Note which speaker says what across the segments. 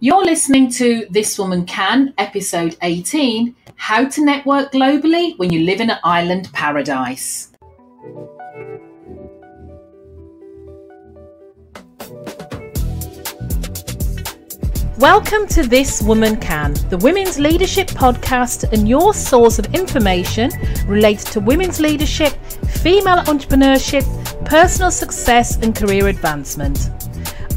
Speaker 1: You're listening to This Woman Can, episode 18, How to Network Globally When You Live in an Island Paradise. Welcome to This Woman Can, the women's leadership podcast and your source of information related to women's leadership, female entrepreneurship, personal success and career advancement.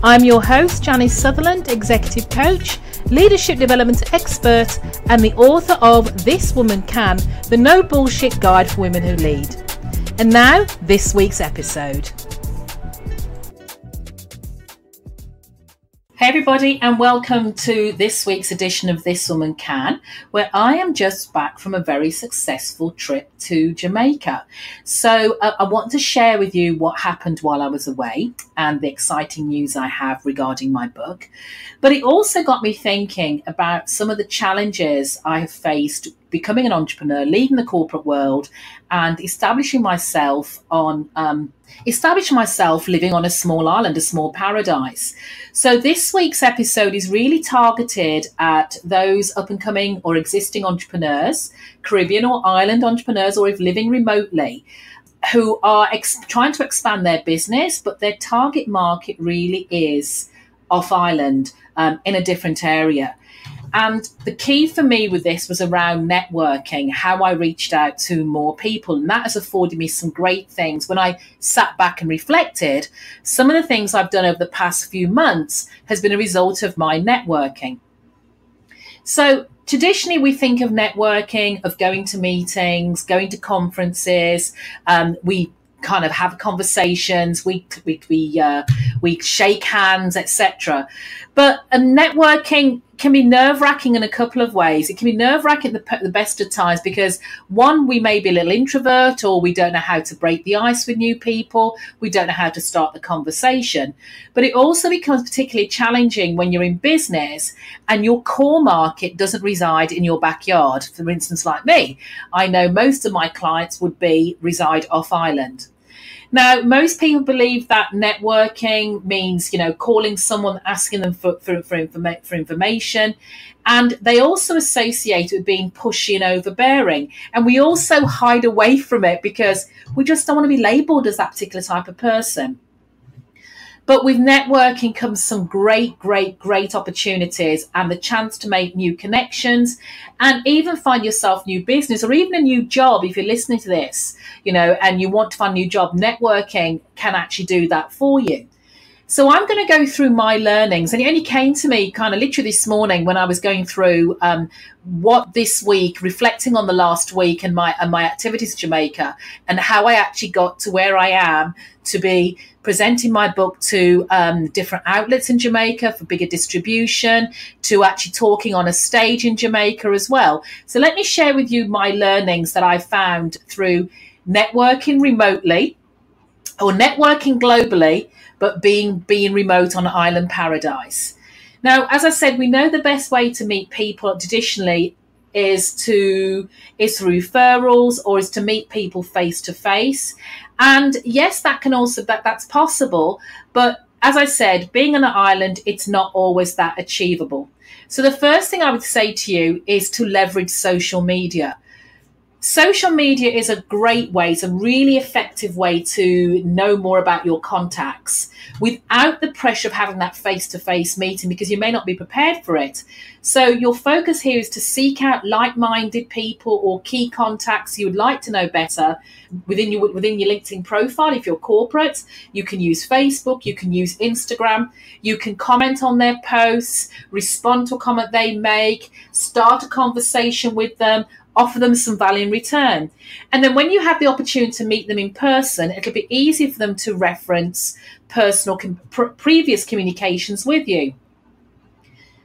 Speaker 1: I'm your host, Janice Sutherland, executive coach, leadership development expert and the author of This Woman Can, the no bullshit guide for women who lead. And now, this week's episode. Hey everybody, and welcome to this week's edition of This Woman Can, where I am just back from a very successful trip to Jamaica. So I want to share with you what happened while I was away and the exciting news I have regarding my book. But it also got me thinking about some of the challenges I have faced becoming an entrepreneur, leaving the corporate world and establishing myself living on a small island, a small paradise. So this week's episode is really targeted at those up and coming or existing entrepreneurs, Caribbean or island entrepreneurs, or if living remotely, who are trying to expand their business, but their target market really is off island, in a different area. And the key for me with this was around networking, how I reached out to more people. And that has afforded me some great things. When I sat back and reflected, some of the things I've done over the past few months has been a result of my networking. So traditionally, we think of networking, of going to meetings, going to conferences. We kind of have conversations, we shake hands, etc. But networking can be nerve-wracking in a couple of ways. It can be nerve-wracking at the best of times because, one, we may be a little introvert, or we don't know how to break the ice with new people. We don't know how to start the conversation. But it also becomes particularly challenging when you're in business and your core market doesn't reside in your backyard. For instance, like me, I know most of my clients would reside off island. Now, most people believe that networking means, calling someone, asking them for information. And they also associate it with being pushy and overbearing. And we also hide away from it because we just don't want to be labelled as that particular type of person. But with networking comes some great opportunities and the chance to make new connections and even find yourself new business or even a new job. If you're listening to this, and you want to find a new job, networking can actually do that for you. So I'm going to go through my learnings, and it only came to me kind of literally this morning when I was going through what this week, reflecting on the last week and my activities in Jamaica and how I actually got to where I am to be presenting my book to different outlets in Jamaica for bigger distribution, to actually talking on a stage in Jamaica as well. So let me share with you my learnings that I found through networking remotely or networking globally, but being remote on an island paradise. Now, as I said, we know the best way to meet people traditionally is through referrals or is to meet people face to face. And yes, that's possible. But as I said, being on an island, it's not always that achievable. So the first thing I would say to you is to leverage social media. Social media is a great way, it's a really effective way to know more about your contacts without the pressure of having that face-to-face meeting because you may not be prepared for it. So your focus here is to seek out like-minded people or key contacts you would like to know better within your LinkedIn profile. If you're corporate, you can use Facebook, you can use Instagram, you can comment on their posts, respond to a comment they make, start a conversation with them, offer them some value in return. And then when you have the opportunity to meet them in person, it'll be easy for them to reference personal previous communications with you.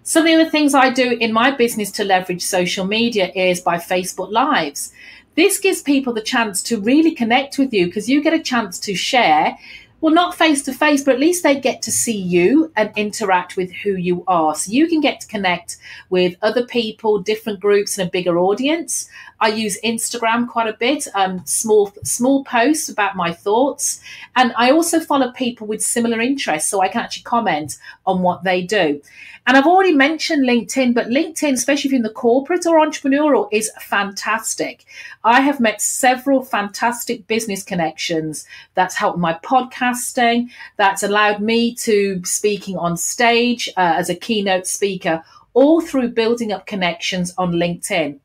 Speaker 1: Some of the things I do in my business to leverage social media is by Facebook Lives. This gives people the chance to really connect with you because you get a chance to share Well, not face to face, but at least they get to see you and interact with who you are. So you can get to connect with other people, different groups, and a bigger audience. I use Instagram quite a bit, small posts about my thoughts. And I also follow people with similar interests, so I can actually comment on what they do. And I've already mentioned LinkedIn, but LinkedIn, especially if you're in the corporate or entrepreneurial, is fantastic. I have met several fantastic business connections that's helped my podcasting, that's allowed me to speaking on stage as a keynote speaker, all through building up connections on LinkedIn.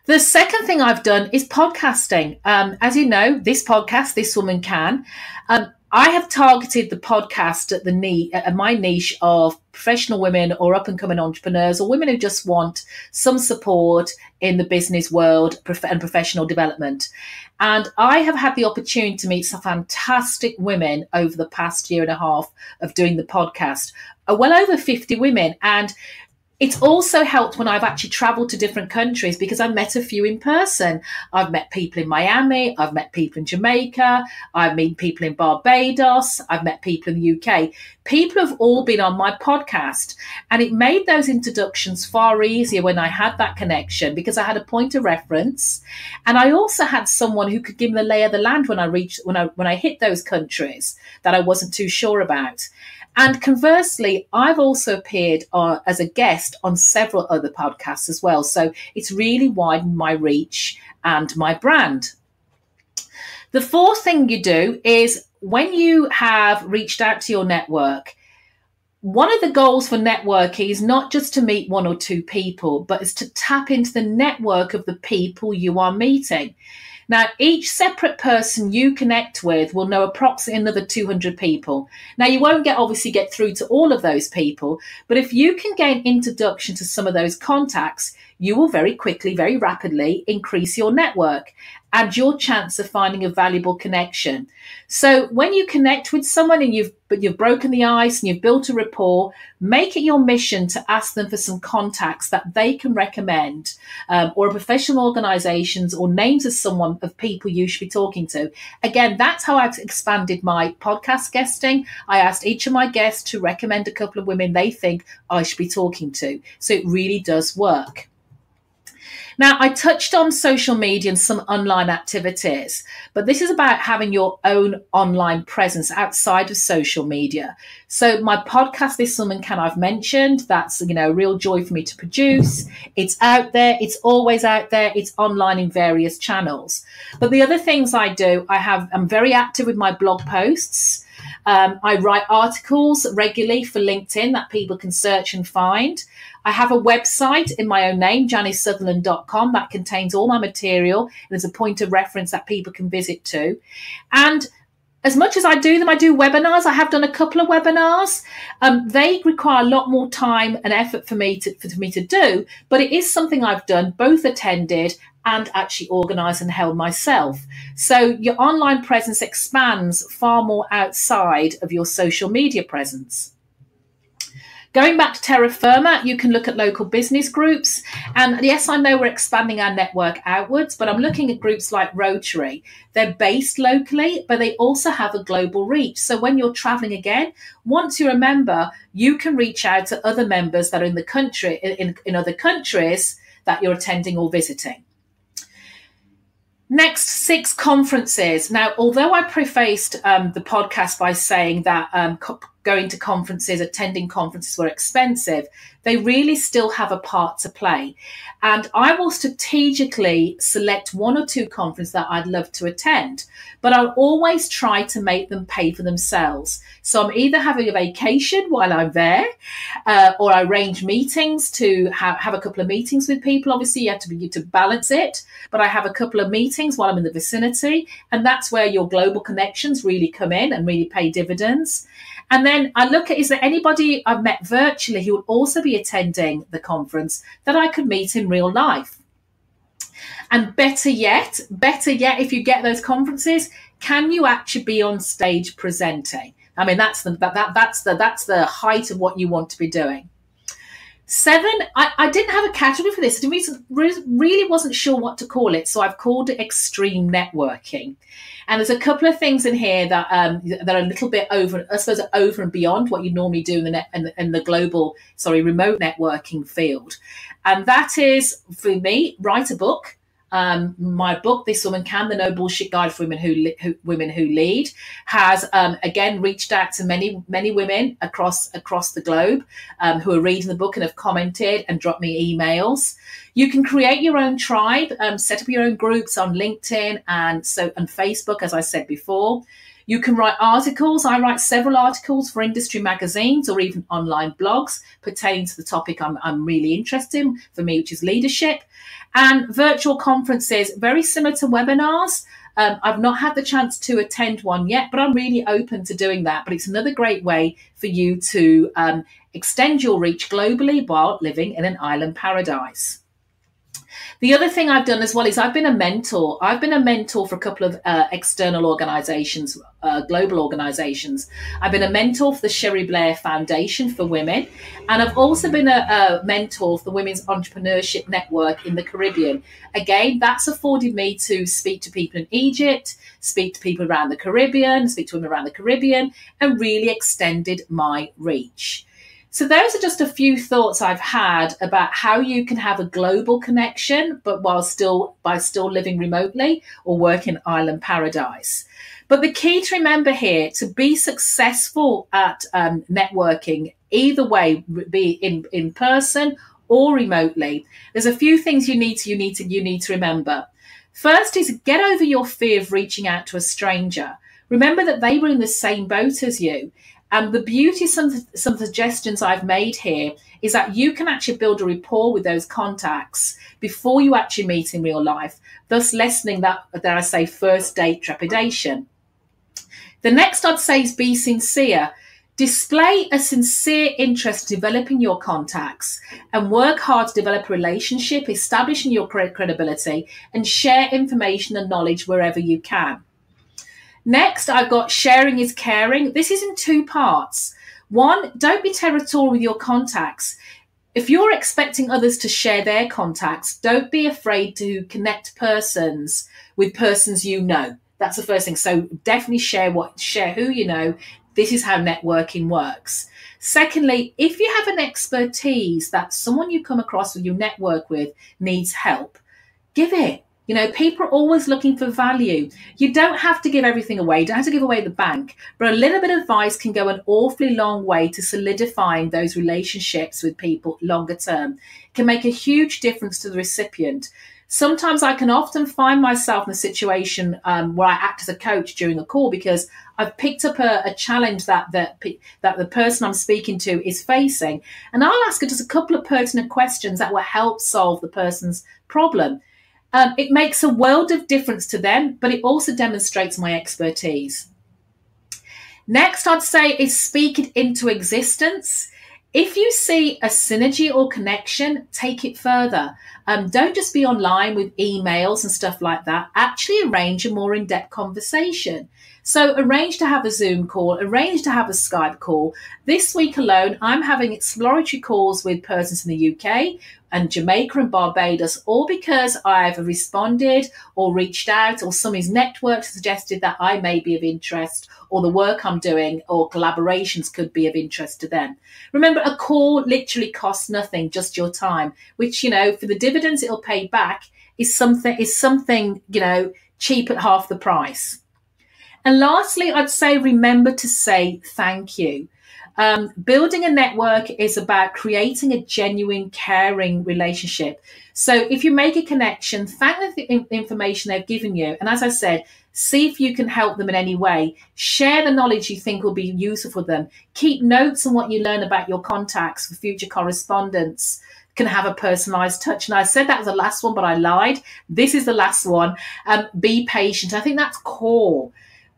Speaker 1: The second thing I've done is podcasting. As you know, this podcast, This Woman Can, I have targeted the podcast at my niche of professional women or up-and-coming entrepreneurs or women who just want some support in the business world and professional development. And I have had the opportunity to meet some fantastic women over the past year and a half of doing the podcast, well over 50 women. And it's also helped when I've actually traveled to different countries because I've met a few in person. I've met people in Miami. I've met people in Jamaica. I've met people in Barbados. I've met people in the UK. People have all been on my podcast, and it made those introductions far easier when I had that connection because I had a point of reference, and I also had someone who could give me the lay of the land when I hit those countries that I wasn't too sure about. And conversely, I've also appeared as a guest on several other podcasts as well. So it's really widened my reach and my brand. The fourth thing you do is when you have reached out to your network, one of the goals for networking is not just to meet one or two people, but is to tap into the network of the people you are meeting. Now, each separate person you connect with will know approximately another 200 people. Now, you won't obviously get through to all of those people, but if you can gain introduction to some of those contacts, you will very quickly, very rapidly increase your network and your chance of finding a valuable connection. So when you connect with someone and you've broken the ice and you've built a rapport, make it your mission to ask them for some contacts that they can recommend, or professional organizations or names of people you should be talking to. Again, that's how I've expanded my podcast guesting. I asked each of my guests to recommend a couple of women they think I should be talking to. So it really does work. Now, I touched on social media and some online activities, but this is about having your own online presence outside of social media. So my podcast, This Woman Can, I've mentioned, that's, a real joy for me to produce. It's out there. It's always out there. It's online in various channels. But the other things I do, I'm very active with my blog posts. I write articles regularly for LinkedIn that people can search and find. I have a website in my own name, janicesutherland.com, that contains all my material. There's a point of reference that people can visit to. And as much as I do them, I do webinars. I have done a couple of webinars. They require a lot more time and effort for me to do, but it is something I've done, both attended and actually organised and held myself. So your online presence expands far more outside of your social media presence. Going back to terra firma, you can look at local business groups. And yes, I know we're expanding our network outwards, but I'm looking at groups like Rotary. They're based locally, but they also have a global reach. So when you're traveling again, once you're a member, you can reach out to other members that are in the country, in other countries that you're attending or visiting. Next, 6 conferences. Now, although I prefaced the podcast by saying that going to conferences, attending conferences were expensive, they really still have a part to play. And I will strategically select 1 or 2 conferences that I'd love to attend, but I'll always try to make them pay for themselves. So I'm either having a vacation while I'm there, or I arrange meetings to have a couple of meetings with people. Obviously, you have to balance it, but I have a couple of meetings while I'm in the vicinity, and that's where your global connections really come in and really pay dividends. And then I look at, is there anybody I've met virtually who would also be attending the conference that I could meet in real life? And better yet, if you get those conferences, can you actually be on stage presenting? I mean, that's the height of what you want to be doing. 7, I didn't have a category for this. I really wasn't sure what to call it, so I've called it extreme networking. And there's a couple of things in here that that are a little bit over, I suppose, over and beyond what you normally do in the global, remote networking field. And that is, for me, write a book. My book, This Woman Can, the No Bullshit Guide for Women Who Lead, has again reached out to many women across the globe who are reading the book and have commented and dropped me emails. You can create your own tribe, set up your own groups on LinkedIn and Facebook, as I said before. You can write articles. I write several articles for industry magazines or even online blogs pertaining to the topic I'm really interested in, for me, which is leadership. And virtual conferences, very similar to webinars. I've not had the chance to attend one yet, but I'm really open to doing that. But it's another great way for you to extend your reach globally while living in an island paradise. The other thing I've done as well is I've been a mentor. I've been a mentor for a couple of external organizations, global organizations. I've been a mentor for the Sherry Blair Foundation for Women. And I've also been a mentor for the Women's Entrepreneurship Network in the Caribbean. Again, that's afforded me to speak to people in Egypt, speak to people around the Caribbean, speak to women around the Caribbean, and really extended my reach. So those are just a few thoughts I've had about how you can have a global connection, but while still living remotely or work in island paradise. But the key to remember here, to be successful at networking, either way, be in person or remotely, there's a few things you need to remember. First is get over your fear of reaching out to a stranger. Remember that they were in the same boat as you. And the beauty of some suggestions I've made here is that you can actually build a rapport with those contacts before you actually meet in real life, thus lessening that, dare I say, first date trepidation. The next I'd say is be sincere. Display a sincere interest in developing your contacts and work hard to develop a relationship, establishing your credibility, and share information and knowledge wherever you can. Next, I've got sharing is caring. This is in 2 parts. 1, don't be territorial with your contacts. If you're expecting others to share their contacts, don't be afraid to connect persons with persons you know. That's the first thing. So definitely share who you know. This is how networking works. Secondly, if you have an expertise that someone you come across or you network with needs help, give it. You know, people are always looking for value. You don't have to give everything away. You don't have to give away the bank. But a little bit of advice can go an awfully long way to solidifying those relationships with people longer term. It can make a huge difference to the recipient. Sometimes I can often find myself in a situation where I act as a coach during a call because I've picked up a challenge that the person I'm speaking to is facing. And I'll ask her just a couple of pertinent questions that will help solve the person's problem. It makes a world of difference to them, but it also demonstrates my expertise. Next, I'd say is speak it into existence. If you see a synergy or connection, take it further. Don't just be online with emails and stuff like that. Actually arrange a more in-depth conversation. So arrange to have a Zoom call, arrange to have a Skype call. This week alone, I'm having exploratory calls with persons in the UK and Jamaica and Barbados, all because I've responded or reached out or somebody's network suggested that I may be of interest or the work I'm doing or collaborations could be of interest to them. Remember, a call literally costs nothing, just your time, which, you know, for the dividends it'll pay back is something, you know, cheap at half the price. And lastly, I'd say remember to say thank you. Building a network is about creating a genuine, caring relationship. So if you make a connection, thank them for the information they've given you. And as I said, see if you can help them in any way. Share the knowledge you think will be useful for them. Keep notes on what you learn about your contacts for future correspondence. Can have a personalized touch. And I said that was the last one, but I lied. This is the last one. Be patient. I think that's core.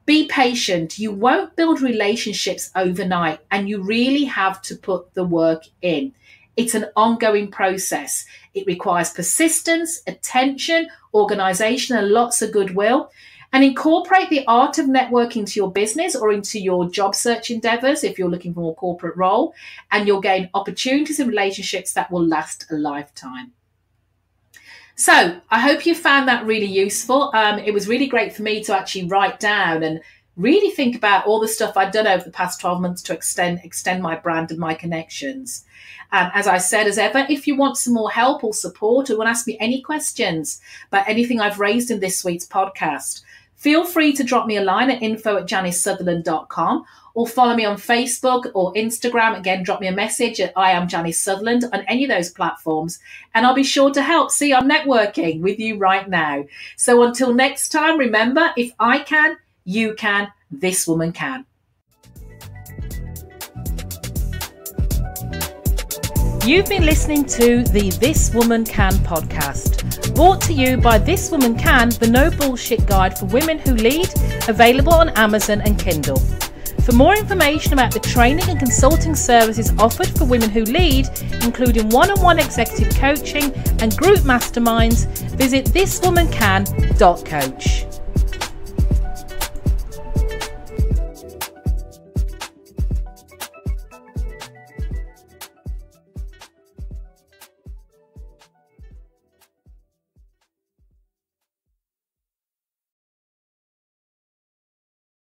Speaker 1: Be patient. You won't build relationships overnight, and you really have to put the work in. It's an ongoing process. It requires persistence, attention, organization, and lots of goodwill. And incorporate the art of networking into your business or into your job search endeavors if you're looking for a more corporate role, and you'll gain opportunities and relationships that will last a lifetime. So I hope you found that really useful. It was really great for me to actually write down and really think about all the stuff I'd done over the past 12 months to extend my brand and my connections. As I said, as ever, if you want some more help or support, or want to ask me any questions about anything I've raised in this week's podcast, feel free to drop me a line at info@janicesutherland.com, or follow me on Facebook or Instagram. Again, drop me a message at I am Janice Sutherland on any of those platforms, and I'll be sure to help. See, I'm networking with you right now. So until next time, remember, if I can, you can, this woman can. You've been listening to the This Woman Can podcast, brought to you by This Woman Can, the no bullshit guide for women who lead, available on Amazon and Kindle. For more information about the training and consulting services offered for women who lead, including one-on-one executive coaching and group masterminds, visit thiswomancan.coach.